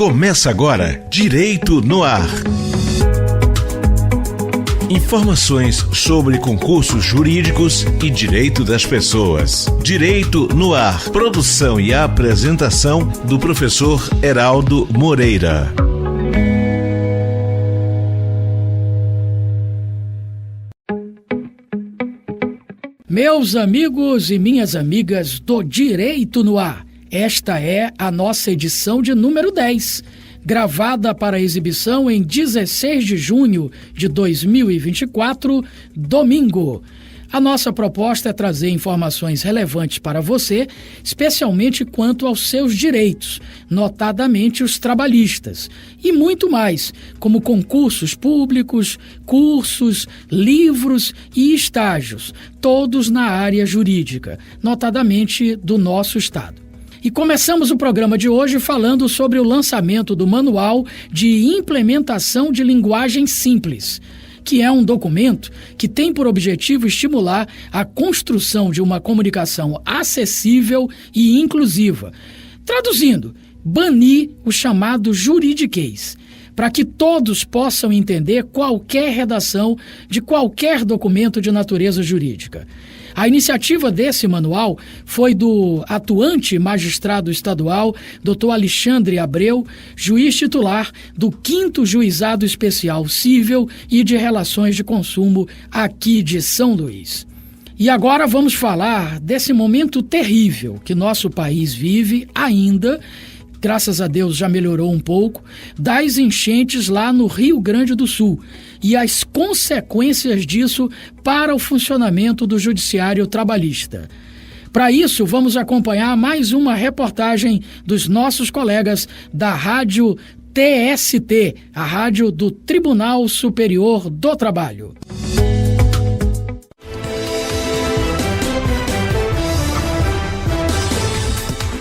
Começa agora, Direito no Ar. Informações sobre concursos jurídicos e direito das pessoas. Direito no Ar. Produção e apresentação do professor Heraldo Moreira. Meus amigos e minhas amigas do Direito no Ar, esta é a nossa edição de número 10, gravada para exibição em 16 de junho de 2024, domingo. A nossa proposta é trazer informações relevantes para você, especialmente quanto aos seus direitos, notadamente os trabalhistas, e muito mais, como concursos públicos, cursos, livros e estágios, todos na área jurídica, notadamente do nosso estado. E começamos o programa de hoje falando sobre o lançamento do Manual de Implementação de Linguagem Simples, que é um documento que tem por objetivo estimular a construção de uma comunicação acessível e inclusiva. Traduzindo, banir o chamado juridiquês, para que todos possam entender qualquer redação de qualquer documento de natureza jurídica. A iniciativa desse manual foi do atuante magistrado estadual, Dr. Alexandre Abreu, juiz titular do 5º Juizado Especial Cível e de Relações de Consumo aqui de São Luís. E agora vamos falar desse momento terrível que nosso país vive ainda, graças a Deus já melhorou um pouco, das enchentes lá no Rio Grande do Sul e as consequências disso para o funcionamento do judiciário trabalhista. Para isso, vamos acompanhar mais uma reportagem dos nossos colegas da Rádio TST, a rádio do Tribunal Superior do Trabalho.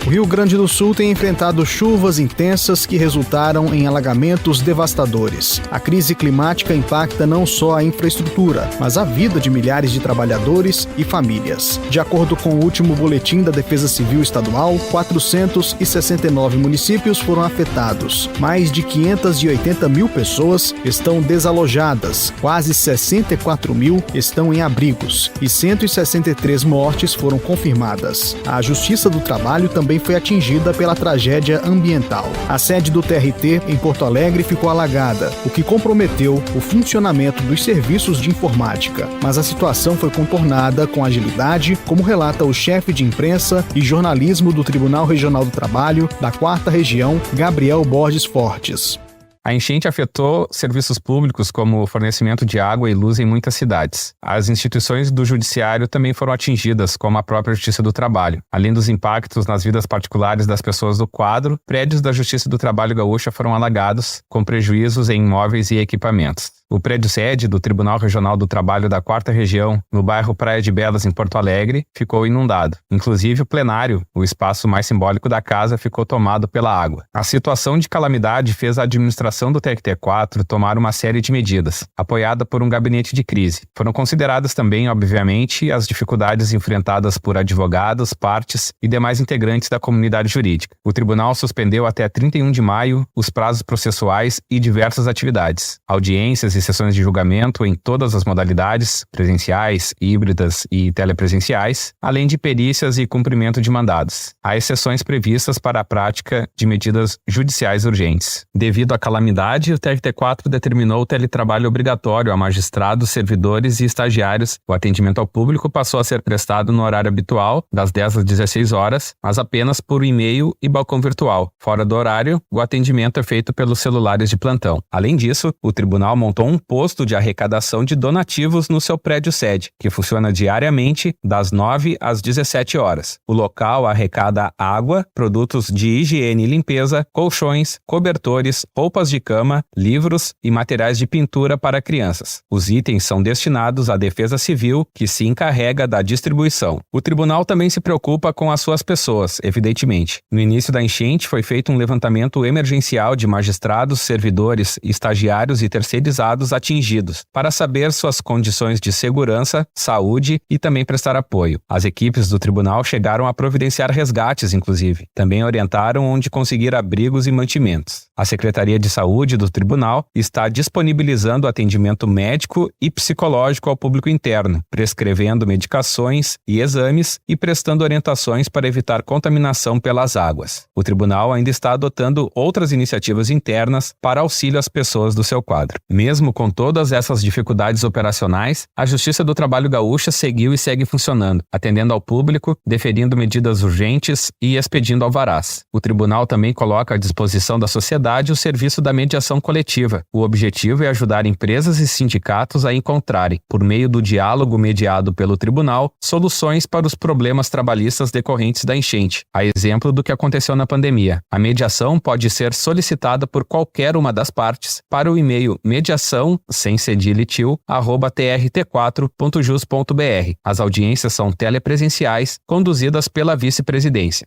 O Rio Grande do Sul tem enfrentado chuvas intensas que resultaram em alagamentos devastadores. A crise climática impacta não só a infraestrutura, mas a vida de milhares de trabalhadores e famílias. De acordo com o último boletim da Defesa Civil Estadual, 469 municípios foram afetados. Mais de 580 mil pessoas estão desalojadas, quase 64 mil estão em abrigos e 163 mortes foram confirmadas. A Justiça do Trabalho também foi atingida pela tragédia ambiental. A sede do TRT em Porto Alegre ficou alagada, o que comprometeu o funcionamento dos serviços de informática. Mas a situação foi contornada com agilidade, como relata o chefe de imprensa e jornalismo do Tribunal Regional do Trabalho da 4ª Região, Gabriel Borges Fortes. A enchente afetou serviços públicos como o fornecimento de água e luz em muitas cidades. As instituições do judiciário também foram atingidas, como a própria Justiça do Trabalho. Além dos impactos nas vidas particulares das pessoas do quadro, prédios da Justiça do Trabalho Gaúcha foram alagados, com prejuízos em imóveis e equipamentos. O prédio sede do Tribunal Regional do Trabalho da 4ª Região, no bairro Praia de Belas, em Porto Alegre, ficou inundado. Inclusive o plenário, o espaço mais simbólico da casa, ficou tomado pela água. A situação de calamidade fez a administração do TRT4 tomar uma série de medidas, apoiada por um gabinete de crise. Foram consideradas também, obviamente, as dificuldades enfrentadas por advogados, partes e demais integrantes da comunidade jurídica. O tribunal suspendeu até 31 de maio os prazos processuais e diversas atividades, audiências e sessões de julgamento em todas as modalidades, presenciais, híbridas e telepresenciais, além de perícias e cumprimento de mandados. Há exceções previstas para a prática de medidas judiciais urgentes. Devido à calamidade, o TRT4 determinou o teletrabalho obrigatório a magistrados, servidores e estagiários. O atendimento ao público passou a ser prestado no horário habitual, das 10 às 16 horas, mas apenas por e-mail e balcão virtual. Fora do horário, o atendimento é feito pelos celulares de plantão. Além disso, o tribunal montou um posto de arrecadação de donativos no seu prédio sede, que funciona diariamente das 9 às 17 horas. O local arrecada água, produtos de higiene e limpeza, colchões, cobertores, roupas de cama, livros e materiais de pintura para crianças. Os itens são destinados à Defesa Civil, que se encarrega da distribuição. O tribunal também se preocupa com as suas pessoas, evidentemente. No início da enchente foi feito um levantamento emergencial de magistrados, servidores, estagiários e terceirizados segurados atingidos, para saber suas condições de segurança, saúde e também prestar apoio. As equipes do tribunal chegaram a providenciar resgates, inclusive. Também orientaram onde conseguir abrigos e mantimentos. A Secretaria de Saúde do tribunal está disponibilizando atendimento médico e psicológico ao público interno, prescrevendo medicações e exames e prestando orientações para evitar contaminação pelas águas. O tribunal ainda está adotando outras iniciativas internas para auxílio às pessoas do seu quadro. Mesmo com todas essas dificuldades operacionais, a Justiça do Trabalho Gaúcha seguiu e segue funcionando, atendendo ao público, deferindo medidas urgentes e expedindo alvarás. O tribunal também coloca à disposição da sociedade o serviço da mediação coletiva. O objetivo é ajudar empresas e sindicatos a encontrarem, por meio do diálogo mediado pelo tribunal, soluções para os problemas trabalhistas decorrentes da enchente, a exemplo do que aconteceu na pandemia. A mediação pode ser solicitada por qualquer uma das partes para o e-mail mediação@trt4.jus.br. As audiências são telepresenciais, conduzidas pela vice-presidência.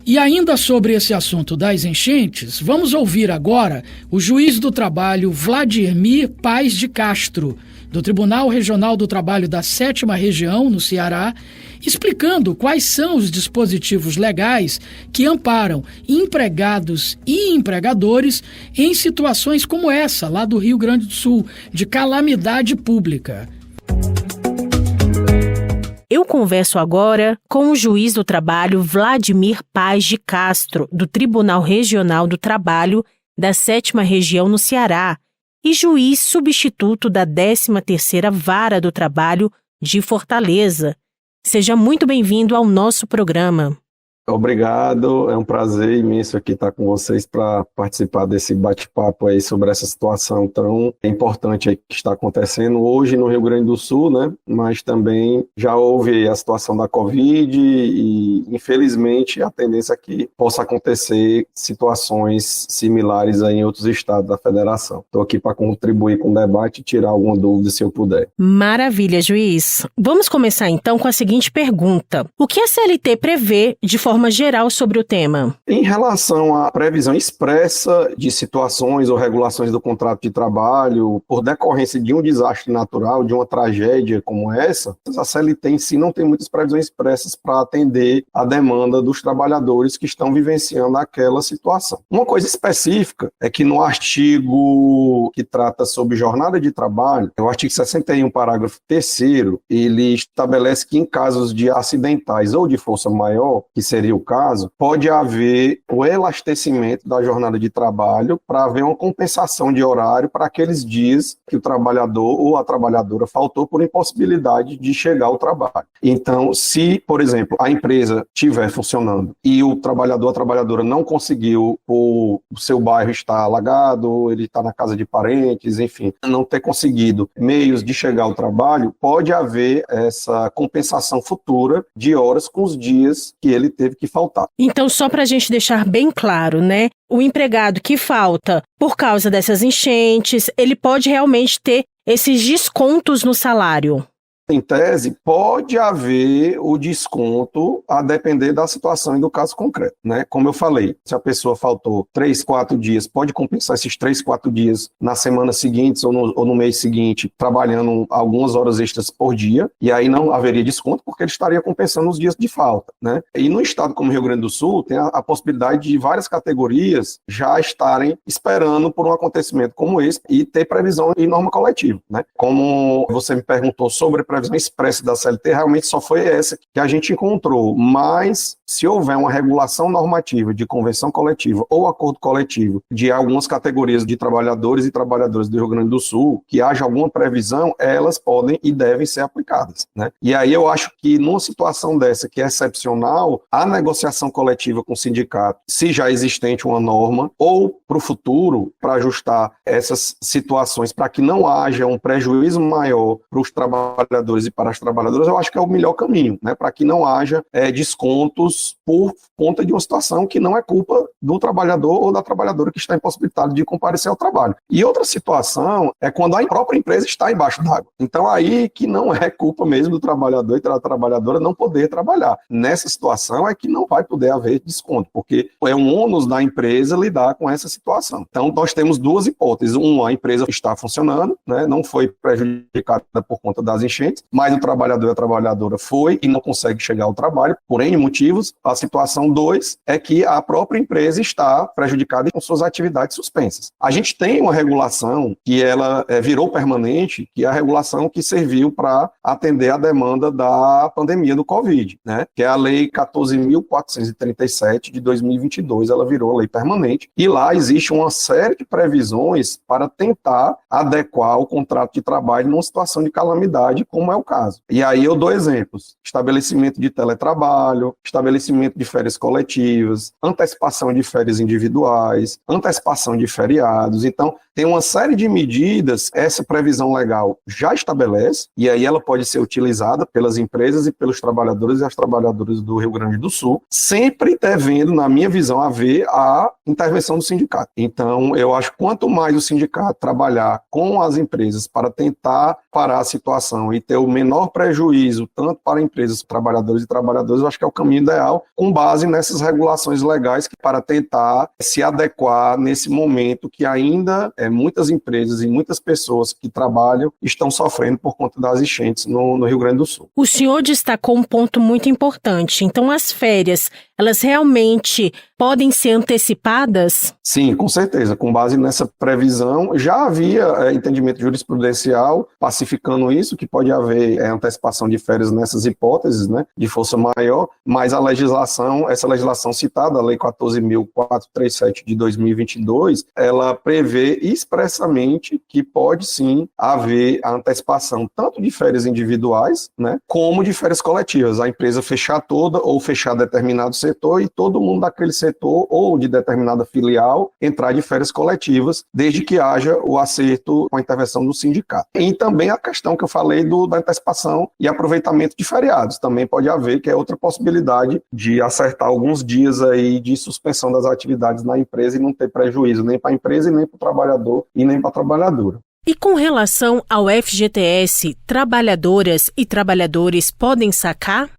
E ainda sobre esse assunto das enchentes, vamos ouvir agora o juiz do trabalho Vladimir Paz de Castro, do Tribunal Regional do Trabalho da 7ª Região, no Ceará, explicando quais são os dispositivos legais que amparam empregados e empregadores em situações como essa, lá do Rio Grande do Sul, de calamidade pública. Eu converso agora com o juiz do trabalho Vladimir Paz de Castro, do Tribunal Regional do Trabalho da 7ª Região no Ceará e juiz substituto da 13ª Vara do Trabalho de Fortaleza. Seja muito bem-vindo ao nosso programa. Obrigado, é um prazer imenso aqui estar com vocês para participar desse bate-papo aí sobre essa situação tão importante aí que está acontecendo hoje no Rio Grande do Sul, né? Mas também já houve a situação da Covid e, infelizmente, a tendência é que possa acontecer situações similares aí em outros estados da federação. Estou aqui para contribuir com o debate e tirar alguma dúvida se eu puder. Maravilha, juiz. Vamos começar então com a seguinte pergunta. O que a CLT prevê de forma geral sobre o tema? Em relação à previsão expressa de situações ou regulações do contrato de trabalho por decorrência de um desastre natural, de uma tragédia como essa, a CLT em si não tem muitas previsões expressas para atender a demanda dos trabalhadores que estão vivenciando aquela situação. Uma coisa específica é que no artigo que trata sobre jornada de trabalho, o artigo 61, parágrafo 3º, ele estabelece que em casos de acidentais ou de força maior, que seria o caso, pode haver o elastecimento da jornada de trabalho para haver uma compensação de horário para aqueles dias que o trabalhador ou a trabalhadora faltou por impossibilidade de chegar ao trabalho. Então, se, por exemplo, a empresa estiver funcionando e o trabalhador ou a trabalhadora não conseguiu, o seu bairro está alagado, ele está na casa de parentes, enfim, não ter conseguido meios de chegar ao trabalho, pode haver essa compensação futura de horas com os dias que ele teve que faltar. Então, só para a gente deixar bem claro, né? O empregado que falta por causa dessas enchentes, ele pode realmente ter esses descontos no salário. Em tese, pode haver o desconto a depender da situação e do caso concreto, né? Como eu falei, se a pessoa faltou 3, 4 dias, pode compensar esses 3, 4 dias na semana seguinte ou no mês seguinte, trabalhando algumas horas extras por dia, e aí não haveria desconto porque ele estaria compensando os dias de falta, né? E no estado como Rio Grande do Sul, tem a possibilidade de várias categorias já estarem esperando por um acontecimento como esse e ter previsão em norma coletiva, né? Como você me perguntou sobre previsão expressa da CLT, realmente só foi essa que a gente encontrou, mas se houver uma regulação normativa de convenção coletiva ou acordo coletivo de algumas categorias de trabalhadores e trabalhadoras do Rio Grande do Sul, que haja alguma previsão, elas podem e devem ser aplicadas, né? E aí eu acho que numa situação dessa que é excepcional, a negociação coletiva com o sindicato, se já existente uma norma, ou para o futuro, para ajustar essas situações, para que não haja um prejuízo maior para os trabalhadores trabalhadores e para as trabalhadoras, eu acho que é o melhor caminho, né, para que não haja descontos por conta de uma situação que não é culpa do trabalhador ou da trabalhadora que está impossibilitado de comparecer ao trabalho. E outra situação é quando a própria empresa está embaixo d'água. Então aí que não é culpa mesmo do trabalhador e da trabalhadora não poder trabalhar. Nessa situação é que não vai poder haver desconto, porque é um ônus da empresa lidar com essa situação. Então nós temos duas hipóteses. Uma, a empresa está funcionando, né, não foi prejudicada por conta das enchentes, mas o trabalhador e a trabalhadora foi e não consegue chegar ao trabalho por N motivos. A situação 2 é que a própria empresa está prejudicada com suas atividades suspensas. A gente tem uma regulação que ela virou permanente, que é a regulação que serviu para atender a demanda da pandemia do Covid, né? Que é a Lei 14.437 de 2022, ela virou lei permanente, e lá existe uma série de previsões para tentar adequar o contrato de trabalho numa situação de calamidade, como é o caso. E aí eu dou exemplos: estabelecimento de teletrabalho, estabelecimento de férias coletivas, antecipação de férias individuais, antecipação de feriados. Então, tem uma série de medidas, essa previsão legal já estabelece, e aí ela pode ser utilizada pelas empresas e pelos trabalhadores e as trabalhadoras do Rio Grande do Sul, sempre devendo, na minha visão, haver a intervenção do sindicato. Então, eu acho que quanto mais o sindicato trabalhar com as empresas para tentar parar a situação e ter o menor prejuízo, tanto para empresas, trabalhadores e trabalhadoras, eu acho que é o caminho ideal, com base nessas regulações legais para tentar se adequar nesse momento que ainda muitas empresas e muitas pessoas que trabalham estão sofrendo por conta das enchentes no Rio Grande do Sul. O senhor destacou um ponto muito importante. Então, as férias, elas realmente podem ser antecipadas? Sim, com certeza. Com base nessa previsão, já havia entendimento jurisprudencial pacificando isso, que pode haver antecipação de férias nessas hipóteses, né, de força maior, mas a legislação, essa legislação citada, a Lei 14.437 de 2022, ela prevê expressamente que pode sim haver a antecipação tanto de férias individuais, né, como de férias coletivas. A empresa fechar toda ou fechar determinado setor e todo mundo daquele setor ou de determinada filial entrar de férias coletivas, desde que haja o acerto com a intervenção do sindicato. E também a questão que eu falei da antecipação e aproveitamento de feriados. Também pode haver, que é outra possibilidade de acertar alguns dias aí de suspensão das atividades na empresa e não ter prejuízo nem para a empresa e nem para o trabalhador e nem para a trabalhadora. E com relação ao FGTS, trabalhadoras e trabalhadores podem sacar?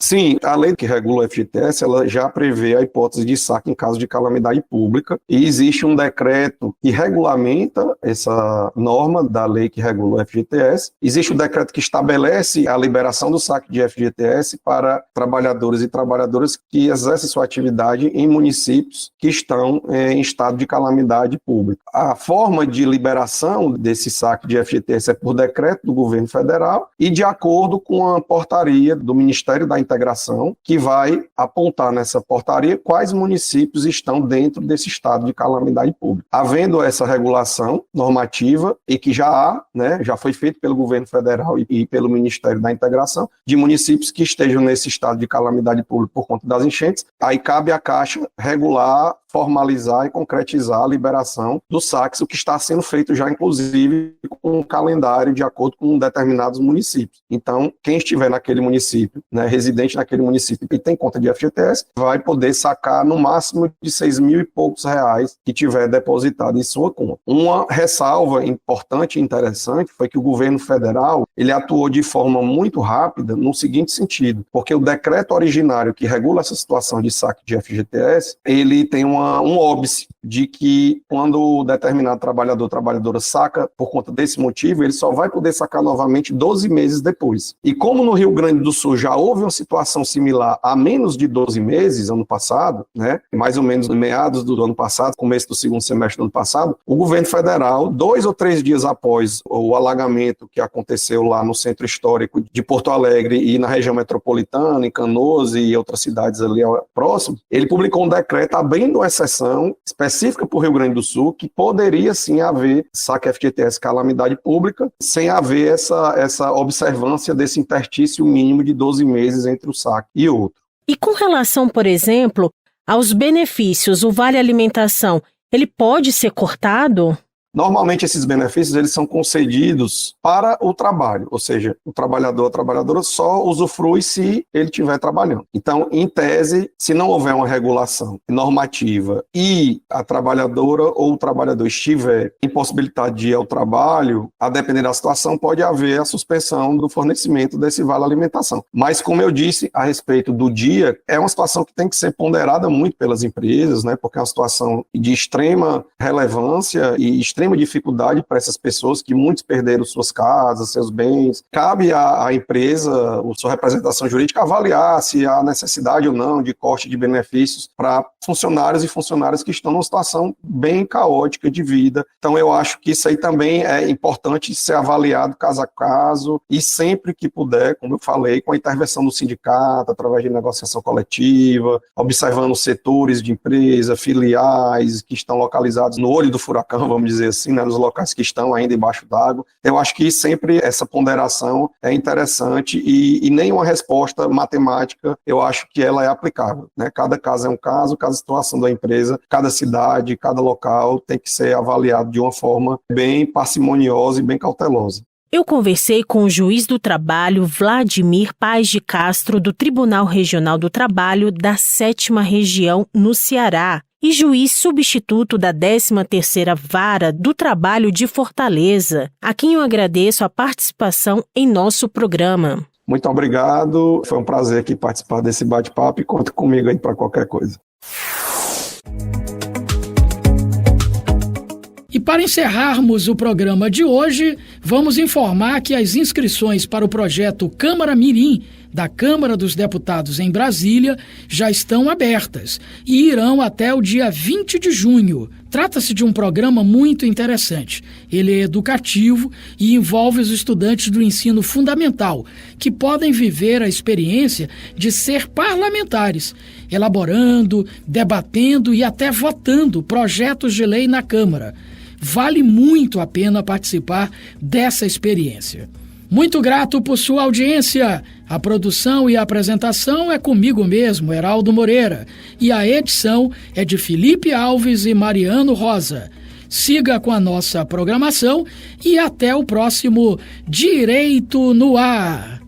Sim, a lei que regula o FGTS, ela já prevê a hipótese de saque em caso de calamidade pública, e existe um decreto que regulamenta essa norma da lei que regula o FGTS. Existe um decreto que estabelece a liberação do saque de FGTS para trabalhadores e trabalhadoras que exercem sua atividade em municípios que estão em estado de calamidade pública. A forma de liberação desse saque de FGTS é por decreto do governo federal e de acordo com a portaria do Ministério da Integração, que vai apontar nessa portaria quais municípios estão dentro desse estado de calamidade pública. Havendo essa regulação normativa, e que já há, né, já foi feito pelo governo federal e pelo Ministério da Integração, de municípios que estejam nesse estado de calamidade pública por conta das enchentes, aí cabe à Caixa regular, formalizar e concretizar a liberação dos saques, o que está sendo feito já, inclusive, com um calendário de acordo com determinados municípios. Então, quem estiver naquele município, né, residente naquele município e tem conta de FGTS, vai poder sacar no máximo de 6.000 e poucos reais que tiver depositado em sua conta. Uma ressalva importante e interessante foi que o governo federal, ele atuou de forma muito rápida no seguinte sentido, porque o decreto originário que regula essa situação de saque de FGTS, ele tem um óbice de que quando determinado trabalhador ou trabalhadora saca por conta desse motivo, ele só vai poder sacar novamente 12 meses depois. E como no Rio Grande do Sul já houve uma situação similar há menos de 12 meses, ano passado, né, mais ou menos no meados do ano passado, começo do segundo semestre do ano passado, o governo federal, 2 ou 3 dias após o alagamento que aconteceu lá no centro histórico de Porto Alegre e na região metropolitana, em Canoas e outras cidades ali próximas, ele publicou um decreto abrindo exceção específica para o Rio Grande do Sul, que poderia sim haver saque FGTS calamidade pública, sem haver essa observância desse interstício mínimo de 12 meses entre o saque e outro. E com relação, por exemplo, aos benefícios, o Vale Alimentação, ele pode ser cortado? Normalmente esses benefícios eles são concedidos para o trabalho, ou seja, o trabalhador ou a trabalhadora só usufrui se ele estiver trabalhando. Então, em tese, se não houver uma regulação normativa e a trabalhadora ou o trabalhador estiver impossibilitado de ir ao trabalho, a depender da situação, pode haver a suspensão do fornecimento desse vale alimentação. Mas, como eu disse a respeito do dia, é uma situação que tem que ser ponderada muito pelas empresas, né? Porque é uma situação de extrema relevância e extrema dificuldade para essas pessoas que muitos perderam suas casas, seus bens. Cabe à empresa, ou sua representação jurídica, avaliar se há necessidade ou não de corte de benefícios para funcionários e funcionárias que estão numa situação bem caótica de vida. Então, eu acho que isso aí também é importante ser avaliado caso a caso e sempre que puder, como eu falei, com a intervenção do sindicato, através de negociação coletiva, observando setores de empresa, filiais que estão localizados no olho do furacão, vamos dizer assim, né, nos locais que estão ainda embaixo d'água. Eu acho que sempre essa ponderação é interessante e nenhuma resposta matemática, eu acho que ela é aplicável, né? Cada caso é um caso, cada situação da empresa, cada cidade, cada local tem que ser avaliado de uma forma bem parcimoniosa e bem cautelosa. Eu conversei com o juiz do trabalho Vladimir Paz de Castro, do Tribunal Regional do Trabalho da 7ª Região, no Ceará, e juiz substituto da 13ª Vara do Trabalho de Fortaleza, a quem eu agradeço a participação em nosso programa. Muito obrigado, foi um prazer aqui participar desse bate-papo e conta comigo aí para qualquer coisa. E para encerrarmos o programa de hoje, vamos informar que as inscrições para o projeto Câmara Mirim da Câmara dos Deputados em Brasília já estão abertas e irão até o dia 20 de junho. Trata-se de um programa muito interessante. Ele é educativo e envolve os estudantes do ensino fundamental, que podem viver a experiência de ser parlamentares, elaborando, debatendo e até votando projetos de lei na Câmara. Vale muito a pena participar dessa experiência. Muito grato por sua audiência. A produção e a apresentação é comigo mesmo, Heraldo Moreira, e a edição é de Felipe Alves e Mariano Rosa. Siga com a nossa programação e até o próximo Direito no Ar.